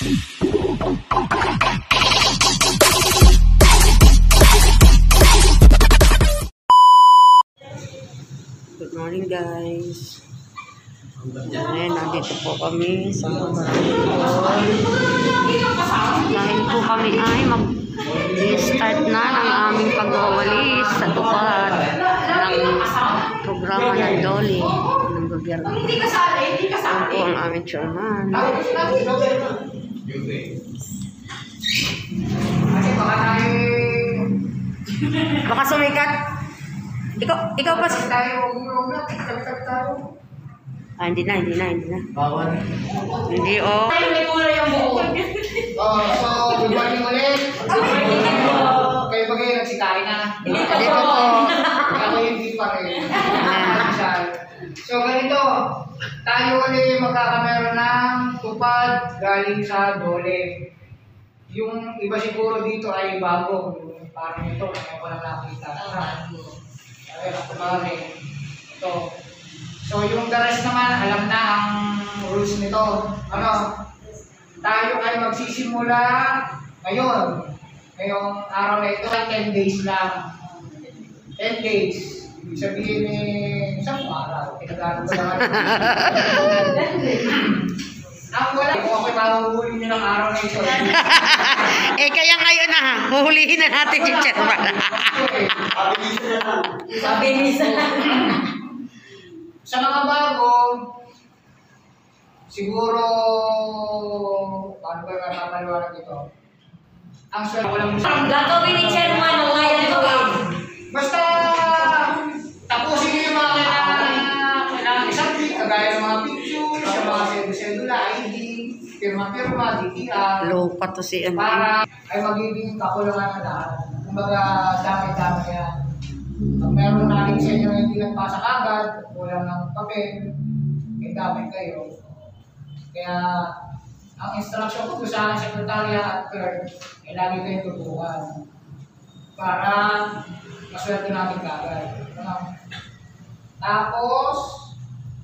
Good morning guys. Ngayon, nandito po kami sa dahil po kami ay mag-start na ng aming pagwawalis sa tupad ng programa ng DOLE ng gobyerno. Yan po ang aming chairman. Baka sumikat. Ikaw pa hindi na. Bawal. Hindi, oh. May kulay yung buo. So, good morning ulit. Kayo ba kayo nagsikain na? Hindi po. Ako hindi pa rin. So, ganito. Tayo ulit magkakameron ng tupad galing sa DOLE. Yung iba siguro dito ay bago. Parang ito, ngayon ko lang nakita. Ito. So, yung the rest naman, alam na ang rules nito. Tayo ay magsisimula ngayon. Ngayong araw na ito ay 10 days lang. 10 days. Ibig sabihin isang araw. Pinagano ko lang. Ang wala, kung ako'y mahuhuli nyo ng araw na ito. Kaya ngayon na, huhulihin na natin yung chairman. Pabilisan lang. Sa mga bago, siguro, paano ba nakapaliwanag ito? Ang sweldo ko lang Ang gagawin ni chairman, ang ngayon gawin. basta, tapusin niyo yung mga kailangan isang week, kagaya ng mga pictures, yung mga sedula, ID, pirma-pirma, DTR, Low pa to si ano. para ay magiging kakulangan na lahat. Kumbaga, dami-dami yan. Pag meron natin sa inyo na hindi nagpasa kagad, kulang ng papel, may gamit kayo. Kaya, ang instruction ko sa aking sekretarya at clerk, ay lagi kayong tutukan para maswerte natin kagad. Tapos,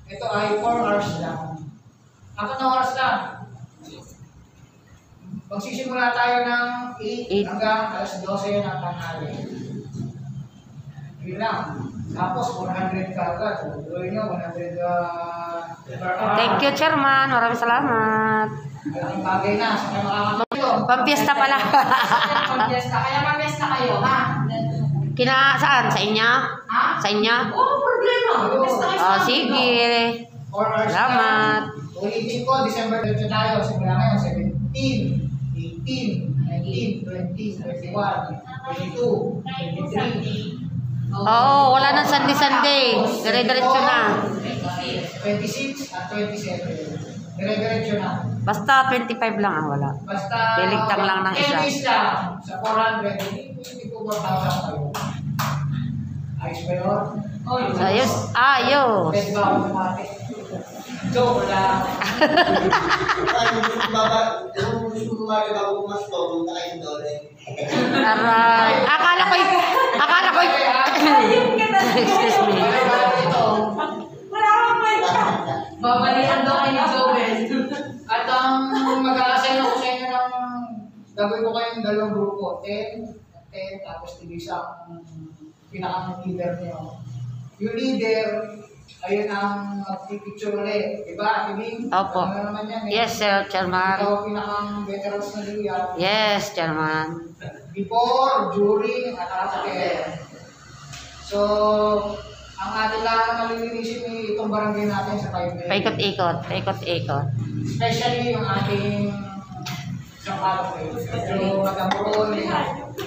ito ay 4 hours lang. 4 oras lang. Magsisimula tayo ng 8 hanggang alas 12 ng tanghali. Yun lang. Tapos 100 ka agad. Tuloy nyo, 100 Thank you, chairman. Maraming salamat. malaking bagay na. Sa kayo makakatulong. Pampiesta pala. Pampiesta. Kaya pampiesta kayo, ha? Saan? Sa inyo? Ha? Sa inyo? Oo, problema. Pampiesta kayo Oh, sa sige. 4 hours Salamat. lang. Ulitin ko, December 20 tayo. Simula ngayon, 17, 18, 19, 20, 21, 22, 23. Oo, wala nang Sunday. Dire-diretso na. 26 at 27. Dire-diretso na. Basta 25 lang ang wala. Basta Liligtang lang ng isa. 10 days lang sa 400. Hindi po ba tawag kayo? Ayos ba yun? Ayos. Ayos. Pwede ba ako lumate? Joke lang. Yung gusto mo nga bago pumasok, punta kayo DOLE. Aray. Akala ko excuse me. Wala akong kwenta. Babalikan daw kayo ni Joel. At ang mag-a-assign ako sa inyo ng gagawin ko kayong dalawang grupo. 10, tapos tigisa ang pinaka-leader niyo. Yung leader, ayun ang magpipicture ulit. Diba, Ibing? Opo. Ano naman yan? Yes, sir, chairman. Ikaw pinaka-veterans na liya. Yes, chairman. Before, during, at after. So, ang ating lang malilinisin itong barangay natin sa 5 days. Paikot-ikot. Especially yung ating Sampalo Place. Medyo magambron,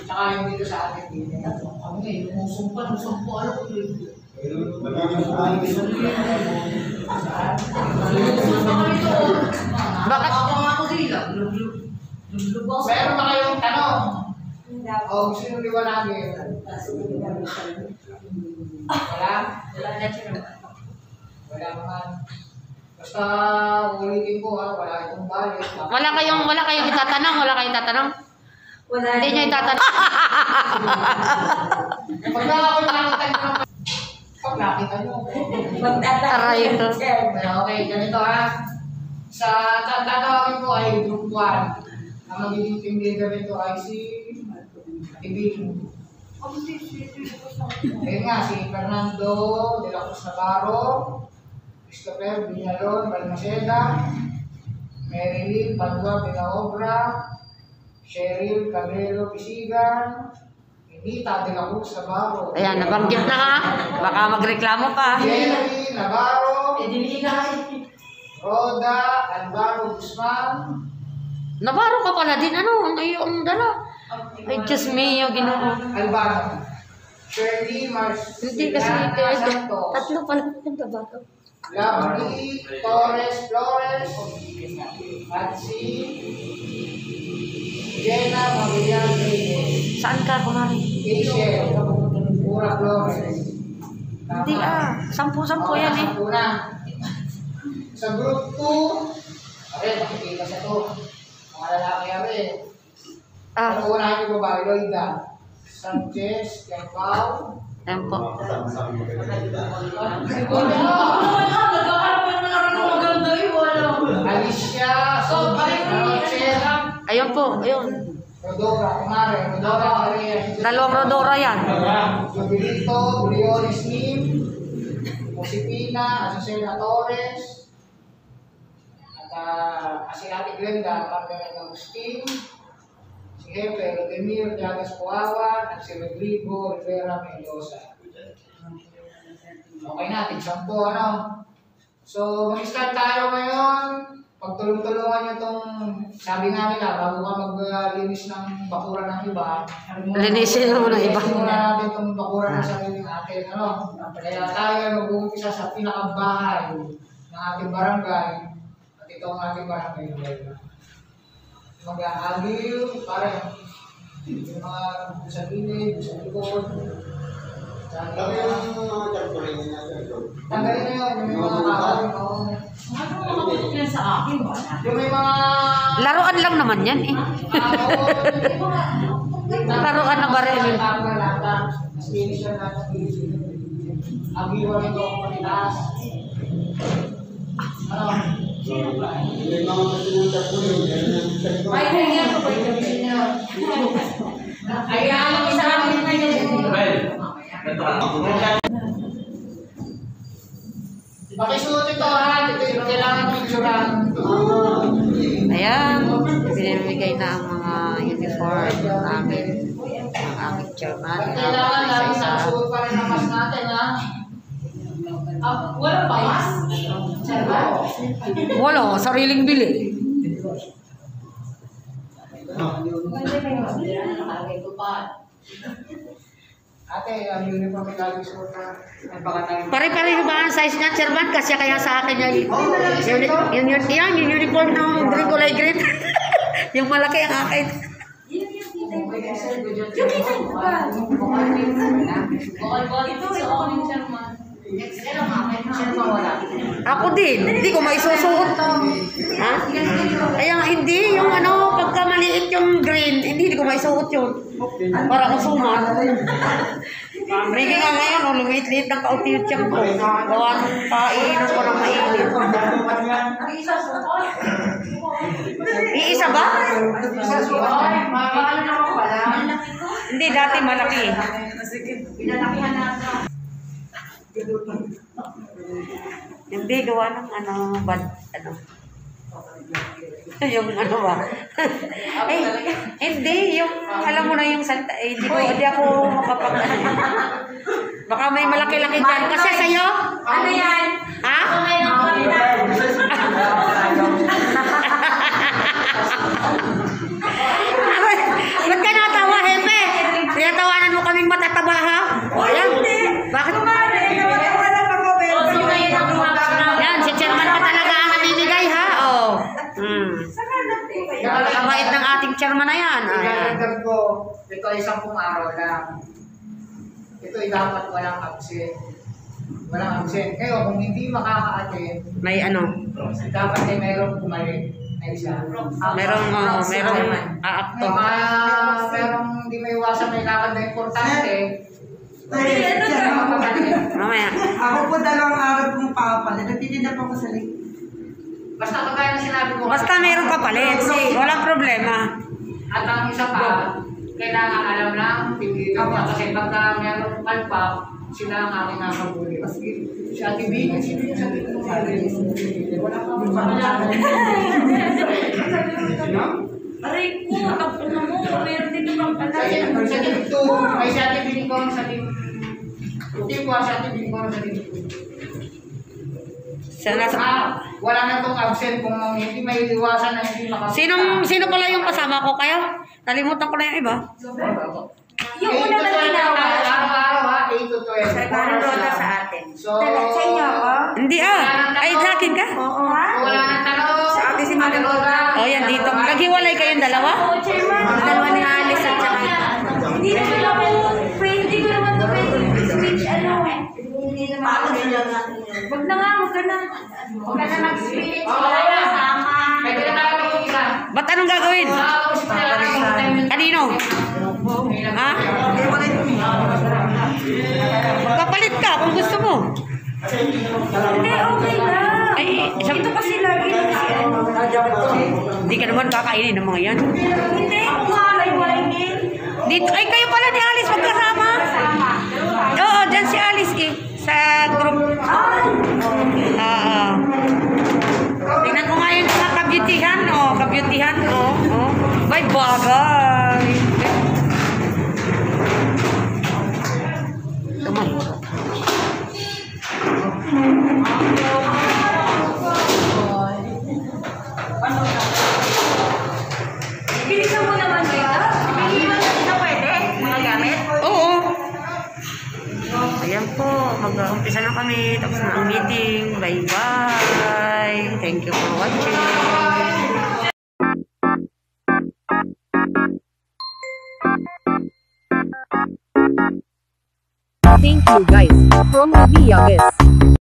tsaka yung dito sa ating dito. Kami ngayon, musumpan, alam ko yun. Bakit? Meron ba kayong tanong? O gusto nyo liwanagin? Wala? Wala naman. Basta ulitin ko ha, wala itong balik. Wala kayong itatanong? Wala. Hindi nyo itatanong. Pag nakakita nyo pag nakita nyo. Aray ito. Okay, ganito ha. tatawagin ko ay Group 1. Ang magiging team leader nito ay si Tibing. Ayun nga, si Fernando de la Cruz Navarro, Christopher Viñalon Balmaceda, Marilyn Padua de la Obra, Cheryl Cabrero Pisigan, Anita de la Cruz Navarro. Ayan, nabanggit na ha. Baka magreklamo pa. Jerry Navarro, Roda Alvaro Guzman, Navarro ka pala din, ano? Ang iyong dala. Ay, Diyos mio, Ginoo. Albano, Shirley Hindi kasi Marceliana Santos, tatlo pala yung Navarro. Lovely Torres Flores, at si Jenna Mabilian Reyes, Saan ka, kumari? Rachel Pura Flores. Hindi ah. Sampu-sampu yan eh. Una. Sa group 2, aray, makikita sa to. Mga lalaki rin. Ah, Ang unahin yung babae, Loida Sanchez, Yampao, tempo. Alicia, Sophie, Rochelle, Ayun po, ayun. Rodora, Kumare, Rodora, Maria, Dalawang Rodora yan. Jobilito, Briones Lim, Josepina, Azucena Torres, at si Ate Glenda, Margaret Agustin, si Jefe Rodemir Llagas Puawan, at si Rodrigo Rivera Mendoza. Okay natin, 10 ano. So, mag-start tayo ngayon. Pagtulong-tulungan nyo itong, sabi nga nila, bago ka maglinis ng bakuran ng iba, Linisin mo ng iba. linisin muna natin itong bakuran ng sarili natin. Ano? Kaya tayo ay mag-uumpisa sa pinakabahay ng ating barangay. At ito ang ating barangay. Mag-aagil, parang yung mga sa gilid, sa likod. Kami yung mga charcoal na nasa. Tanggalin na yun, yung may mga kakawin. Yung may mga... Laruan lang naman yan eh. Laruan na baril. Agiwan ito ang panitaas. Ano? May mga kasi ng charcoal yun. Ay, kaya ko ba yung Ayan, ang isa namin na Pakisuot ito ha, ito yung kailangan picturean. Ayan, binibigay na ang mga uniform ng aming chairman. Kailangan namin Isa-isa. nasuot pa rin ang mas natin ha. Wala ba mas? Wala, sariling bili. Ate, ang uniform ay lagi suot ha. Ay baka tayo. Pare-pareho ba ang size niya, chairman? Kasi kaya sa akin yung uniform ng green kulay green. Yung malaki ang akin. Ako din, hindi ko maisusuot. Ha? Kaya nga hindi, yung ano, pagka maliit yung green, hindi ko maisuot yun. Para akong suman. Rigi nga ngayon, oh, lumit-lit ng kaunti yung tiyan ko. Gawa ng kaiinom ko ng mainit. Iisa ba? Hindi, dati malaki. Pinalakihan natin. Hindi, gawa ng ano, bad, ano. Yung ano ba? Eh, hindi, yung, alam mo na yung salta, eh, hindi ako makapag, baka may malaki-laki dyan. Kasi sa'yo? Ano yan? Ha? Ba't ka natawa, Hepe? Tinatawanan mo kaming matataba, ha? Ayan. Bakit? Yan, si chairman pa talaga ang namimigay, ha? Oh. Napakabait ng ating chairman na yan. Ilalagdag ko, ito ay 10 araw lang. Ito ay dapat walang absent. Walang absent. Ngayon, kung hindi makaka-attend, May ano? dapat ay mayroong bumalik na isa. Merong aakto. Merong hindi may iwasan may lakad na importante. Mamaya. Ako po 2 araw pong papalit. Nagtitinda po ako sa link. Basta kagaya ng sinabi ko. Basta meron ka palit. Walang problema. At ang isa pa, kailangan alam lang, tigilan niya. Kasi pagka meron palpak, sila ang aking nakabuli. Si Ate B, kasi yung sabi ko, wala pa akong Aray ko, tapos na mo. Meron dito bang pala. sa team 2, ay si Ate B ko sa team 2. Team 1, sa Ate B ko sa team 2. Wala na itong absent kung hindi may iwasan na hindi makapagpunta. Sino pala yung kasama ko kaya? Nalimutan ko na yung iba. Yung una na ginawa. Araw-araw ha, 8 to 12. Sa parang roda sa atin. So, Sa inyo ako? Hindi Ay, sa akin ka? Oo ha? wala nang tanong. Sa ate si Mami Roda. Oh, yan dito. Naghiwalay kayong dalawa? Oo, chairman. Dalawa ni Alice at saka. Hindi naman ako pwede. Hindi ko naman ito pwede. Switch ano eh. Hindi naman ako. Wag na nga, wag ka na. Wag ka na mag-switch. Wala na. Sama. Pwede na tayo mag-isa. Ba't anong gagawin? Kanino? Ha? Kapalit ka kung gusto mo. Hindi, okay na. Ay, Ito kasi lagi na si ano. Hindi ka naman kakainin ng mga yan. Hindi, walay din. Dito, ay kayo pala ni Alice magkasama. Sama. Oo, dyan si Alice eh. Sa group. Tingnan ko nga yung mga kabyutihan. Kabyutihan. May bagay. Tumay. Bilisan mo naman dito. Bilisan mo dito pwede. Mga gamit. Oo. Ayan po. Mag-umpisa na kami. Tapos na ang meeting. Bye-bye. Thank you for watching. Thank you guys. From Abiyagis.